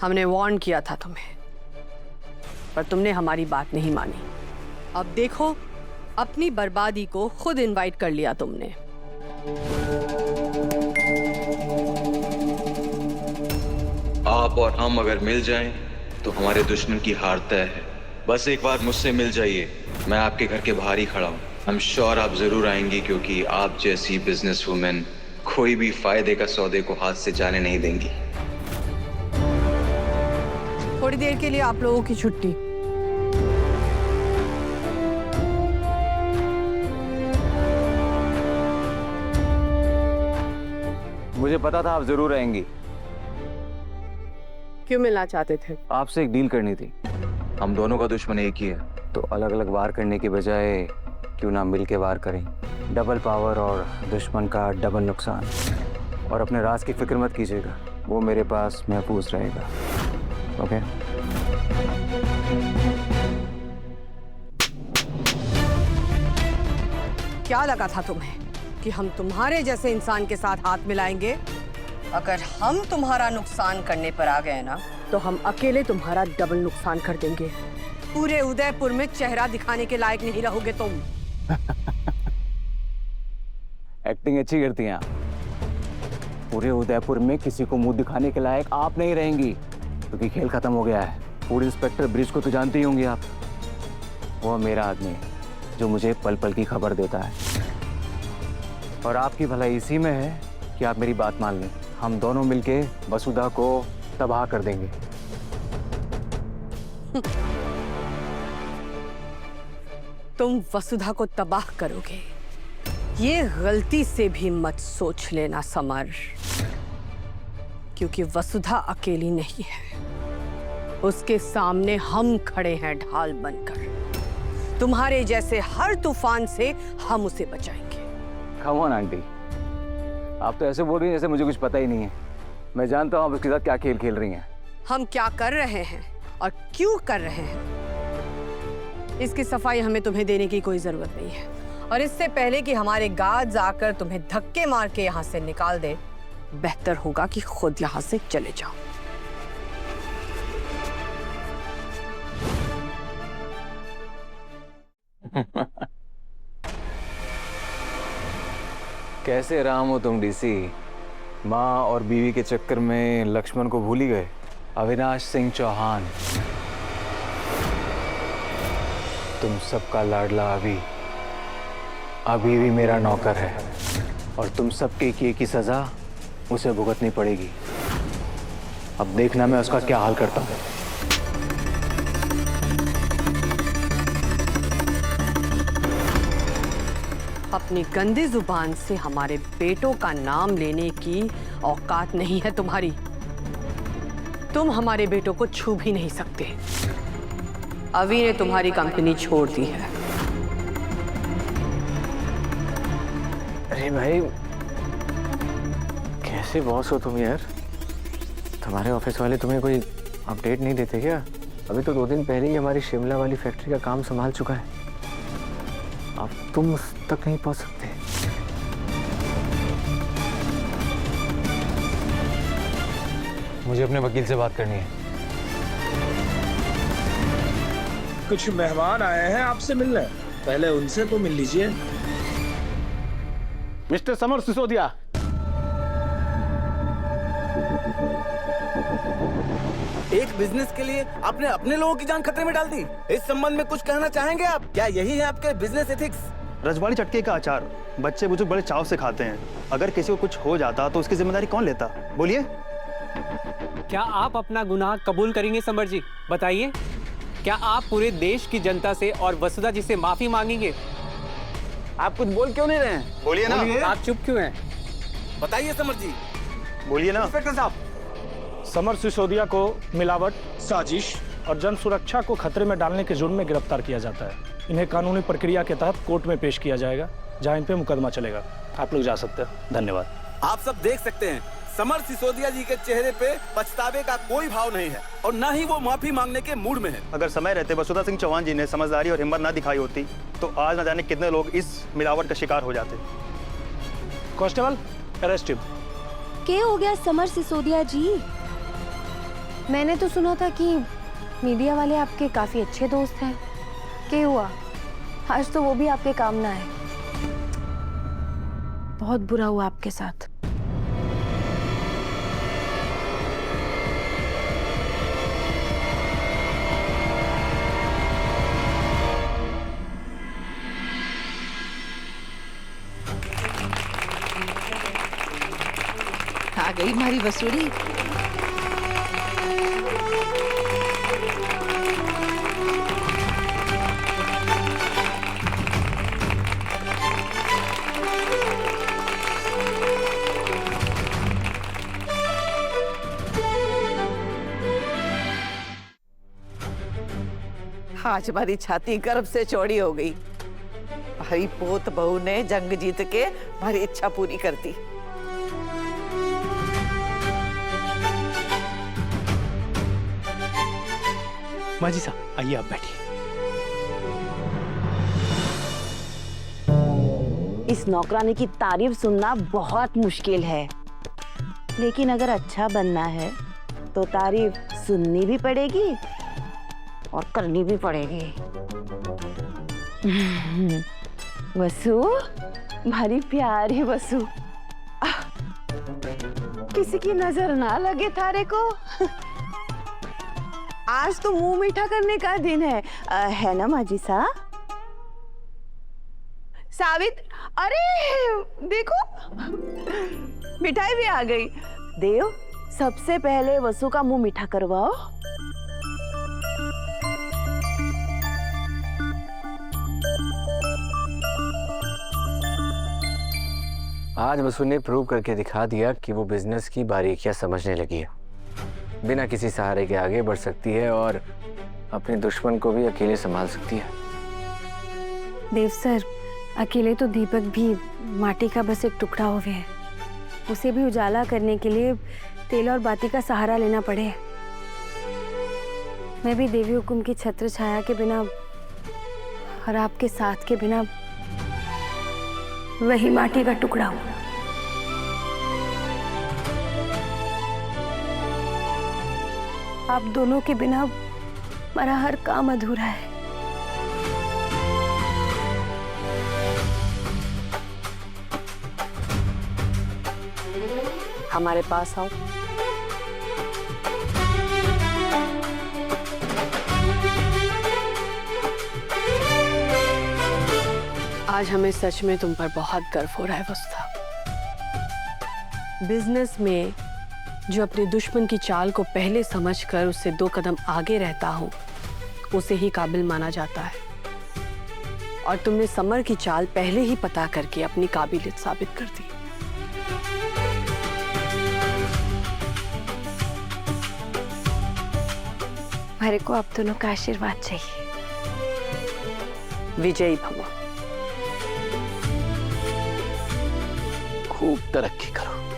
हमने वार्न किया था तुम्हें, पर तुमने हमारी बात नहीं मानी। अब देखो, अपनी बर्बादी को खुद इनवाइट कर लिया तुमने। आप और हम अगर मिल जाएं तो हमारे दुश्मन की हार तय है। बस एक बार मुझसे मिल जाइए, मैं आपके घर के बाहर ही खड़ा हूँ। आई एम श्योर आप जरूर आएंगी, क्योंकि आप जैसी बिजनेस वुमेन कोई भी फायदे का सौदे को हाथ से जाने नहीं देंगी। थोड़ी देर के लिए आप लोगों की छुट्टी। मुझे पता था आप जरूर आएंगी। क्यों मिलना चाहते थे? आपसे एक डील करनी थी। हम दोनों का दुश्मन एक ही है, तो अलग अलग वार करने की बजाय क्यों ना मिल के वार करें। डबल पावर और दुश्मन का डबल नुकसान। और अपने राज की फिक्र मत कीजिएगा, वो मेरे पास महफूज रहेगा। ओके? क्या लगा था तुम्हें कि हम तुम्हारे जैसे इंसान के साथ हाथ मिलाएंगे? अगर हम तुम्हारा नुकसान करने पर आ गए ना, तो हम अकेले तुम्हारा डबल नुकसान कर देंगे। पूरे उदयपुर में चेहरा दिखाने के लायक नहीं रहोगे तुम। एक्टिंग अच्छी करती हैं आप। पूरे उदयपुर में किसी को मुंह दिखाने के लायक आप नहीं रहेंगी, क्योंकि खेल खत्म हो गया है। फूड इंस्पेक्टर ब्रिज को तो जानते ही होंगे आप। वो मेरा आदमी है जो मुझे पल पल की खबर देता है। और आपकी भलाई इसी में है कि आप मेरी बात मान लें। हम दोनों मिलके वसुधा को तबाह कर देंगे। तुम वसुधा को तबाह करोगे, ये गलती से भी मत सोच लेना समर, क्योंकि वसुधा अकेली नहीं है। उसके सामने हम खड़े हैं ढाल बनकर। तुम्हारे जैसे हर तूफान से हम उसे बचाएंगे। कम ऑन आंटी, आप तो ऐसे बोल रही हैं जैसे मुझे कुछ पता ही नहीं है। मैं जानता हूँ आप उसके साथ क्या खेल खेल रही हैं। हम क्या कर रहे हैं और क्यों कर रहे हैं, इसकी सफाई हमें तुम्हें देने की कोई जरूरत नहीं है। और इससे पहले कि हमारे गार्ड्स आकर तुम्हें धक्के मार के यहाँ से निकाल दे, बेहतर होगा कि खुद यहाँ से चले जाओ। कैसे राम हो तुम डीसी? माँ और बीवी के चक्कर में लक्ष्मण को भूल ही गए। अविनाश सिंह चौहान, तुम सबका लाडला अभी भी मेरा नौकर है, और तुम सबके किए की सजा उसे भुगतनी पड़ेगी। अब देखना मैं उसका क्या हाल करता हूँ। अपनी गंदी जुबान से हमारे बेटों का नाम लेने की औकात नहीं है तुम्हारी। तुम हमारे बेटों को छू भी नहीं सकते। अभी ने तुम्हारी कंपनी छोड़ दी है। अरे भाई, कैसे बॉस हो तुम यार? तुम्हारे ऑफिस वाले तुम्हें कोई अपडेट नहीं देते क्या? अभी तो 2 दिन पहले ही हमारी शिमला वाली फैक्ट्री का काम संभाल चुका है। अब तुम उस तक नहीं पहुंच सकते। मुझे अपने वकील से बात करनी है। कुछ मेहमान आए हैं आपसे मिलने, पहले उनसे तो मिल लीजिए। मिस्टर समर सिसोदिया, एक बिजनेस के लिए आपने अपने लोगों की जान खतरे में डाल दी। इस संबंध में कुछ कहना चाहेंगे आप? क्या यही है आपके बिजनेस एथिक्स? रजवाड़ी चटके का अचार बच्चे बुजुर्ग बड़े चाव से खाते हैं। अगर किसी को कुछ हो जाता तो उसकी जिम्मेदारी कौन लेता? बोलिए। क्या आप अपना गुनाह कबूल करेंगे समर जी? बताइए, क्या आप पूरे देश की जनता से और वसुधा जी से माफी मांगेंगे? आप कुछ बोल क्यों नहीं रहे हैं? बोलिए ना। आप चुप क्यों हैं? बताइए समर जी। बोलिए ना। इंस्पेक्टर साहब, समर सिसोदिया को मिलावट, साजिश और जन सुरक्षा को खतरे में डालने के जुर्म में गिरफ्तार किया जाता है। इन्हें कानूनी प्रक्रिया के तहत कोर्ट में पेश किया जाएगा, जहां इन पे मुकदमा चलेगा। आप लोग जा सकते हैं। धन्यवाद। आप सब देख सकते हैं, समर सिसोदिया जी के चेहरे पे पछतावे का कोई भाव नहीं है और न ही वो माफी मांगने के मूड में है। अगर समय रहते वसुधा सिंह चौहान जी ने समझदारी और हिम्मत ना दिखाई होती तो आज न जाने कितने लोग इस मिलावट का शिकार हो जाते। Constable, arrest him. क्या हो गया समर सिसोदिया जी? मैंने तो सुना था कि मीडिया वाले आपके काफी अच्छे दोस्त हैं। क्या हुआ? आज तो वो भी आपके काम ना आए। बहुत बुरा हुआ आपके साथ। आ गई हमारी वसूली। आज हमारी छाती गर्व से चौड़ी हो गई। हमारी पोत बहू ने जंग जीत के हमारी इच्छा पूरी कर दी। माँ जी साहब आइए, आप बैठिए। इस नौकरानी की तारीफ सुनना बहुत मुश्किल है, लेकिन अगर अच्छा बनना है तो तारीफ सुननी भी पड़ेगी और करनी भी पड़ेगी। वसु, भारी प्यारी वसु, किसी की नजर ना लगे थारे को। आज तो मुंह मीठा करने का दिन है ना माँ जी सा? सावित, अरे देखो मिठाई भी आ गई। देव, सबसे पहले वसु का मुंह मीठा करवाओ। आज वसु ने प्रूव करके दिखा दिया कि वो बिजनेस की बारीकियां समझने लगी है। बिना किसी सहारे के आगे बढ़ सकती है और अपने दुश्मन को भी अकेले संभाल सकती है। देव सर, अकेले तो दीपक भी माटी का बस एक टुकड़ा हुए है। उसे भी उजाला करने के लिए तेल और बाती का सहारा लेना पड़े। मैं भी देवी हुकुम की छत्र छाया के बिना और आपके साथ के बिना वही माटी का टुकड़ा हूँ। आप दोनों के बिना मेरा हर काम अधूरा है। हमारे पास आओ। आज हमें सच में तुम पर बहुत गर्व हो रहा है वसुधा। बिजनेस में जो अपने दुश्मन की चाल को पहले समझकर उससे 2 कदम आगे रहता हो, उसे ही काबिल माना जाता है। और तुमने समर की चाल पहले ही पता करके अपनी काबिलियत साबित कर दी। मेरे को आप दोनों का आशीर्वाद चाहिए। विजयी भव। खूब तरक्की करो।